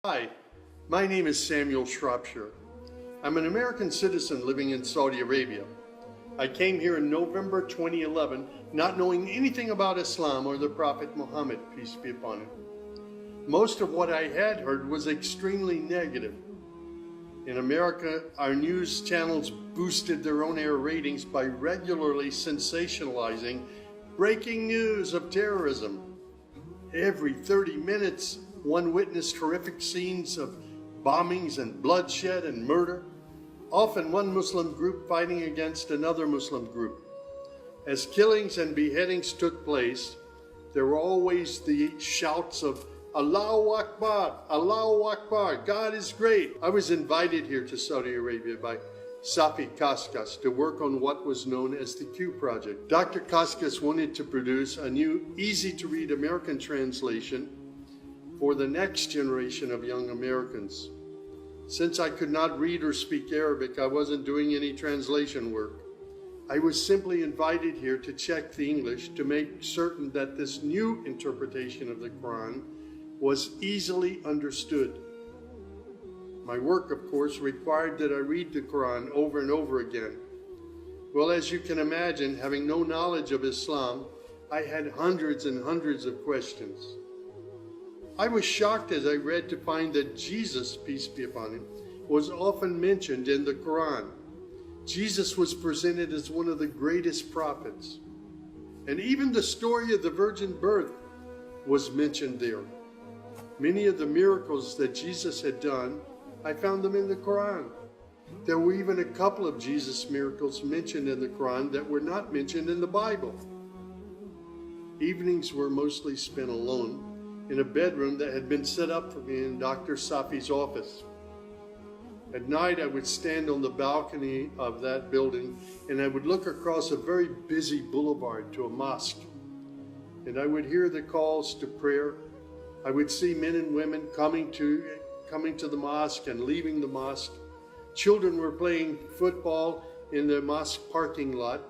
Hi, my name is Samuel Shropshire. I'm an American citizen living in Saudi Arabia. I came here in November 2011, not knowing anything about Islam or the Prophet Muhammad, peace be upon him. Most of what I had heard was extremely negative. In America, our news channels boosted their on-air ratings by regularly sensationalizing breaking news of terrorism. Every 30 minutes, one witnessed horrific scenes of bombings and bloodshed and murder, often one Muslim group fighting against another Muslim group. As killings and beheadings took place, there were always the shouts of Allahu Akbar, God is great. I was invited here to Saudi Arabia by Safi Kaskas to work on what was known as the Q Project. Dr. Kaskas wanted to produce a new, easy-to-read American translation for the next generation of young Americans. Since I could not read or speak Arabic, I wasn't doing any translation work. I was simply invited here to check the English to make certain that this new interpretation of the Quran was easily understood. My work, of course, required that I read the Quran over and over again. Well, as you can imagine, having no knowledge of Islam, I had hundreds and hundreds of questions. I was shocked as I read to find that Jesus, peace be upon him, was often mentioned in the Quran. Jesus was presented as one of the greatest prophets. And even the story of the virgin birth was mentioned there. Many of the miracles that Jesus had done, I found them in the Quran. There were even a couple of Jesus miracles mentioned in the Quran that were not mentioned in the Bible. Evenings were mostly spent alone in a bedroom that had been set up for me in Dr. Safi's office. At night, I would stand on the balcony of that building and I would look across a very busy boulevard to a mosque. And I would hear the calls to prayer. I would see men and women coming to the mosque and leaving the mosque. Children were playing football in the mosque parking lot.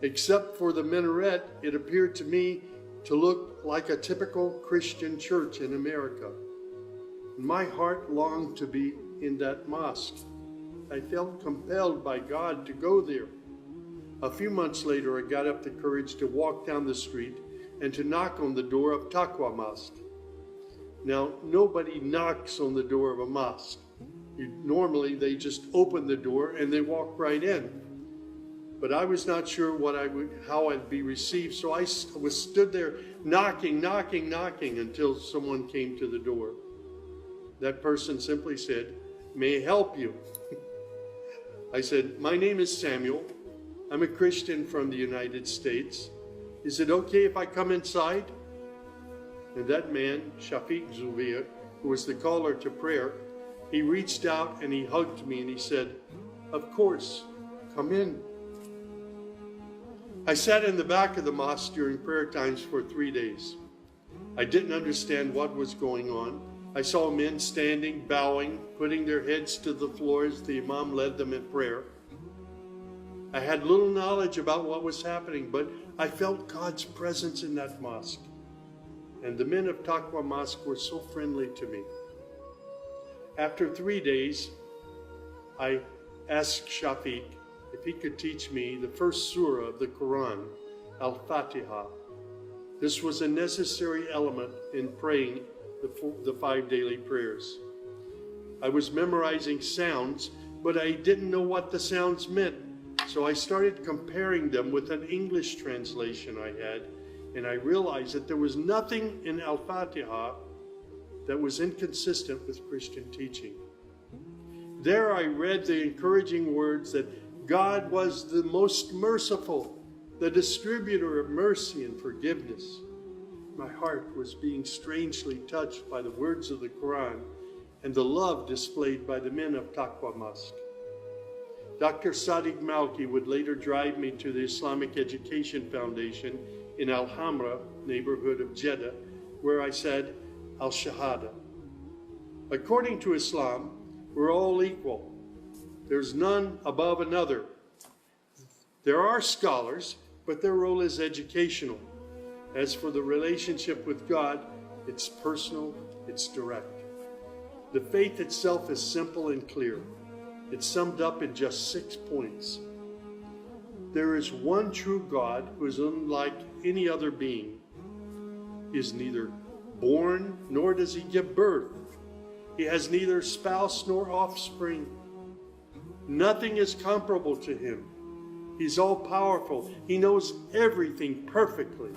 Except for the minaret, it appeared to me to look like a typical Christian church in America. My heart longed to be in that mosque. I felt compelled by God to go there. A few months later, I got up the courage to walk down the street and to knock on the door of Taqwa Mosque. Now, nobody knocks on the door of a mosque. Normally, they just open the door and they walk right in. But I was not sure how I'd be received, so I stood there knocking until someone came to the door. That person simply said, "May I help you?" I said, "My name is Samuel. I'm a Christian from the United States. Is it okay if I come inside?" And that man, Shafiq Zuvir, who was the caller to prayer, he reached out and he hugged me and he said, "Of course, come in." I sat in the back of the mosque during prayer times for 3 days. I didn't understand what was going on. I saw men standing, bowing, putting their heads to the floor as the Imam led them in prayer. I had little knowledge about what was happening, but I felt God's presence in that mosque. And the men of Taqwa Mosque were so friendly to me. After 3 days, I asked Shafiq if he could teach me the first surah of the Quran, Al-Fatiha. This was a necessary element in praying the 5 daily prayers. I was memorizing sounds, but I didn't know what the sounds meant. So I started comparing them with an English translation I had, and I realized that there was nothing in Al-Fatiha that was inconsistent with Christian teaching. There I read the encouraging words that God was the most merciful, the distributor of mercy and forgiveness. My heart was being strangely touched by the words of the Quran and the love displayed by the men of Taqwa Mosque. Dr. Sadiq Malki would later drive me to the Islamic Education Foundation in Al-Hamra, neighborhood of Jeddah, where I said Al-Shahada. According to Islam, we're all equal. There's none above another. There are scholars, but their role is educational. As for the relationship with God, it's personal, it's direct. The faith itself is simple and clear. It's summed up in just 6 points. There is one true God who is unlike any other being. He is neither born nor does he give birth. He has neither spouse nor offspring. Nothing is comparable to him. He's all-powerful. He knows everything perfectly.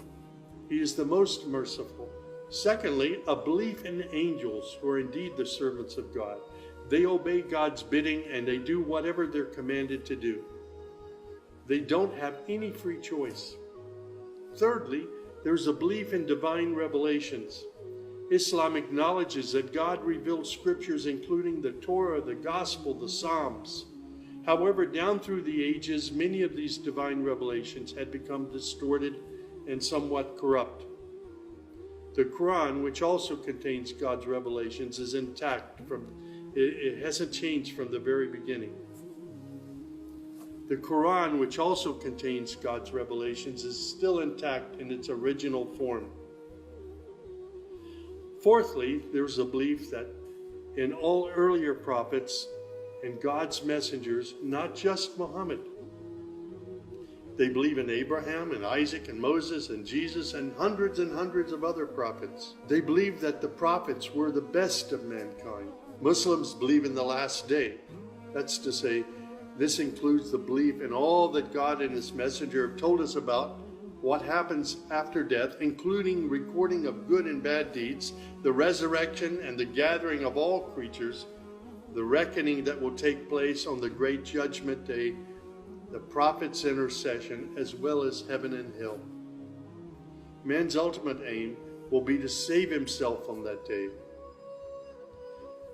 He is the most merciful. Secondly, a belief in angels who are indeed the servants of God. They obey God's bidding and they do whatever they're commanded to do. They don't have any free choice. Thirdly, there's a belief in divine revelations. Islam acknowledges that God revealed scriptures including the Torah, the Gospel, the Psalms. However, down through the ages, many of these divine revelations had become distorted and somewhat corrupt. The Quran, which also contains God's revelations, is intact. It hasn't changed from the very beginning. The Quran, which also contains God's revelations, is still intact in its original form. Fourthly, there's a belief that in all earlier prophets and God's messengers, not just Muhammad. They believe in Abraham and Isaac and Moses and Jesus and hundreds of other prophets. They believe that the prophets were the best of mankind. Muslims believe in the last day. That's to say, this includes the belief in all that God and his messenger have told us about what happens after death, including recording of good and bad deeds, the resurrection and the gathering of all creatures, the reckoning that will take place on the great judgment day, the prophet's intercession, as well as heaven and hell. Man's ultimate aim will be to save himself on that day.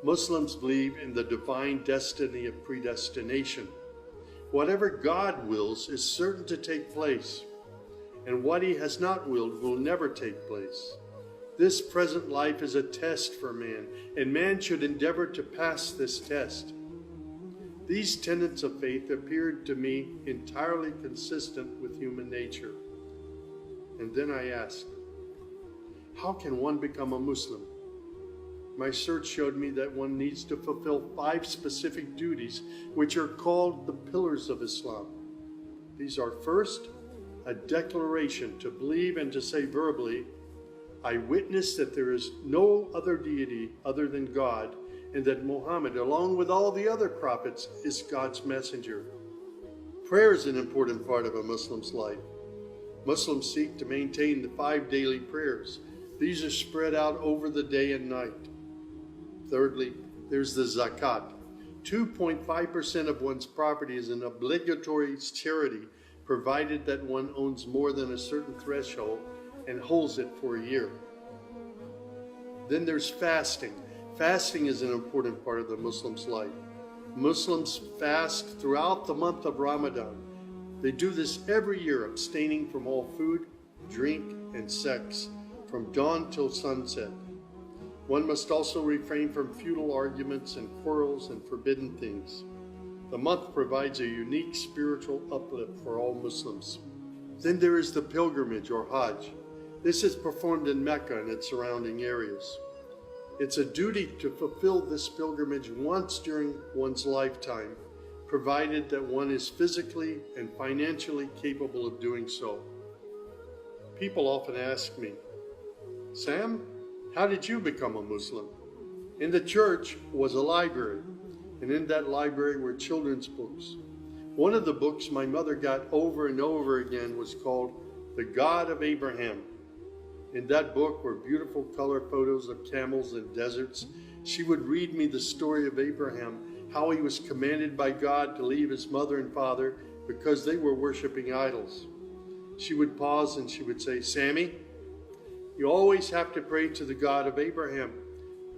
Muslims believe in the divine destiny of predestination. Whatever God wills is certain to take place, and what he has not willed will never take place. This present life is a test for man, and man should endeavor to pass this test. These tenets of faith appeared to me entirely consistent with human nature. And then I asked, how can one become a Muslim? My search showed me that one needs to fulfill 5 specific duties, which are called the pillars of Islam. These are: first, a declaration to believe and to say verbally, I witness that there is no other deity other than God, and that Muhammad, along with all the other prophets, is God's messenger. Prayer is an important part of a Muslim's life. Muslims seek to maintain the 5 daily prayers. These are spread out over the day and night. Thirdly, there's the zakat. 2.5% of one's property is an obligatory charity, provided that one owns more than a certain threshold and holds it for a year. Then there's fasting. Fasting is an important part of the Muslim's life. Muslims fast throughout the month of Ramadan. They do this every year, abstaining from all food, drink, and sex from dawn till sunset. One must also refrain from futile arguments and quarrels and forbidden things. The month provides a unique spiritual uplift for all Muslims. Then there is the pilgrimage or Hajj. This is performed in Mecca and its surrounding areas. It's a duty to fulfill this pilgrimage once during one's lifetime, provided that one is physically and financially capable of doing so. People often ask me, Sam, how did you become a Muslim? In the church was a library, and in that library were children's books. One of the books my mother got over and over again was called The God of Abraham. In that book were beautiful color photos of camels and deserts. She would read me the story of Abraham, how he was commanded by God to leave his mother and father because they were worshiping idols. She would pause and she would say, Sammy, you always have to pray to the God of Abraham.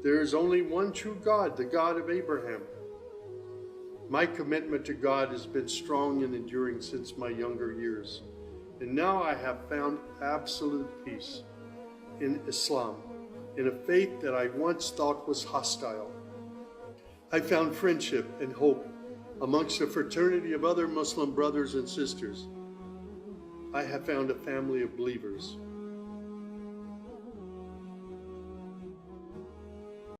There is only one true God, the God of Abraham. My commitment to God has been strong and enduring since my younger years. And now I have found absolute peace in Islam, in a faith that I once thought was hostile. I found friendship and hope amongst a fraternity of other Muslim brothers and sisters. I have found a family of believers.